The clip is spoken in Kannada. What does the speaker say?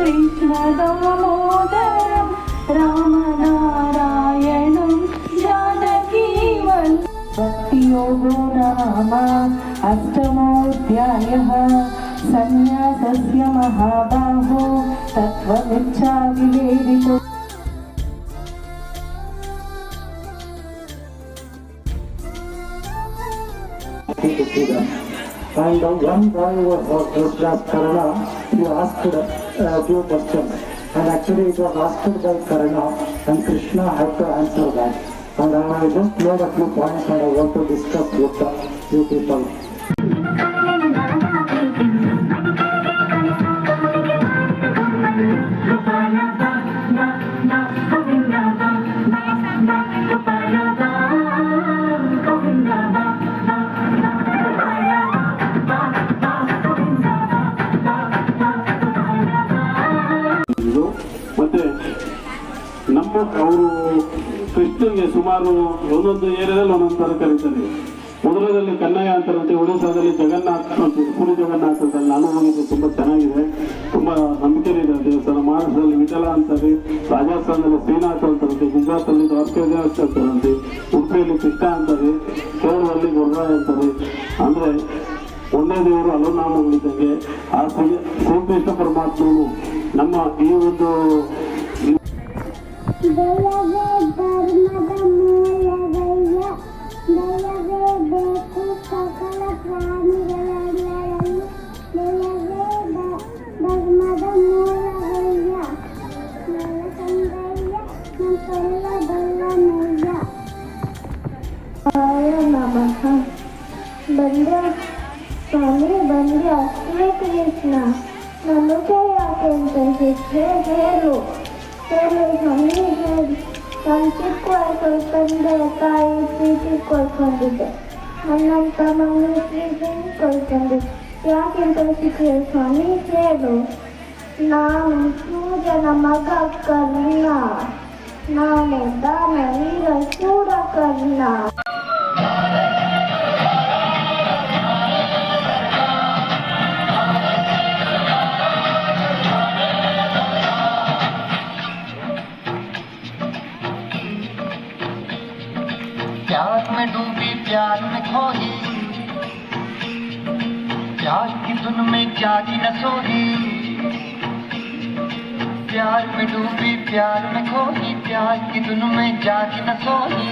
कृष्ण दामोदरं रामनारायणं जानकीवल्लभं। भक्तियोगो नाम अष्टमोऽध्यायः। सन्न्यासस्य महाबाहो तत्त्वमिच्छाविवेदितो। And one boy was Krishna's Karna. He asked a few questions, and actually it was asked by Karna, and Krishna had to answer that. And I just made a few points, and I want to discuss with you people. ಮತ್ತೆ ನಮ್ಮ ಅವರು ಕೃಷ್ಣಗೆ ಸುಮಾರು ಒಂದೊಂದು ಏರಿಯಾದಲ್ಲಿ ಒಂದೊಂದು ಥರ ಕರೀತಾರೆ. ಮೊದಲದಲ್ಲಿ ಕನ್ನಯ್ಯ ಅಂತಾರಂತೆ, ಒಡಿಸ್ಸಾದಲ್ಲಿ ಜಗನ್ನಾಥ್ ಅಂತ, ಪುರಿ ಜಗನ್ನಾಥ್ ಅಂತ ನಾನು ಹೋಗಿದ್ದೆ. ತುಂಬ ಚೆನ್ನಾಗಿದೆ, ತುಂಬ ನಂಬಿಕೆ ಇದೆ ದೇವಸ್ಥಾನ. ಮಹಾರಾಷ್ಟ್ರದಲ್ಲಿ ವಿಠಲ ಅಂತಾರೆ, ರಾಜಸ್ಥಾನದಲ್ಲಿ ಶ್ರೀನಾಥ್ ಅಂತಾರಂತೆ, ಗುಜರಾತಲ್ಲಿ ದ್ವಾರಕಾದಾಸ್ ಅಂತಾರಂತೆ, ಉಡುಪಿಯಲ್ಲಿ ಕೃಷ್ಣ ಅಂತಾರೆ, ಕೇರಳದಲ್ಲಿ ಗೊರ್ರಾಯ ಅಂತಾರೆ. ಅಂದರೆ ಒಂದೇ ದೇವರು ಹಲವು ನಾಮಗಳಿದ್ದಂಗೆ ಆ ಶ್ರೀಕೃಷ್ಣ ಪರಮಾತ್ಮನು ನಮ್ಮ ಈ ಒಂದು ಸಕಲ ಪ್ರಾಣಿಗಳೆಲ್ಲರಲ್ಲಿ ಧರ್ಮದ ಮೂಲವಯ್ಯ ನಲಕಂದಯ್ಯ ನಲ್ಲ ನಮಃ. ಬಂದ ಸ್ವಾಮಿ ಬಂದ ಶ್ರೀ ಕೃಷ್ಣ ನಮಗೆ ಯಾಕೆ ಅಂತ ಹೇಳು ಸ್ವಾಮಿ ಹೇಳಿ. ನಾನು ಚಿಕ್ಕ ವಯಸ್ಸಲ್ಲಿ ತಂದೆ ತಾಯಿ ಪ್ರೀತಿ ಕೊಳ್ಕೊಂಡಿದ್ದೆ, ನನ್ನಂತ ಮಗಳು ಪ್ರೀತಿ ಕೊಳ್ಕೊಂಡಿದ್ದೆ. ಯಾಕೆಂತ ಸಿಕ್ಕಿದೆ ಸ್ವಾಮಿ ಹೇಳು. ನಾನು ಸೂರ್ಯನ ಮಗ ಕರ್ಣ, ನಾನು ದಾನವೀರ ಶೂರ ಕರ್ಣ. प्यार में डूबी प्यार में खोई, प्यार की धुन में जागी न सोई। प्यार में डूबी प्यार में खोई, प्यार की धुन में जागी न सोई।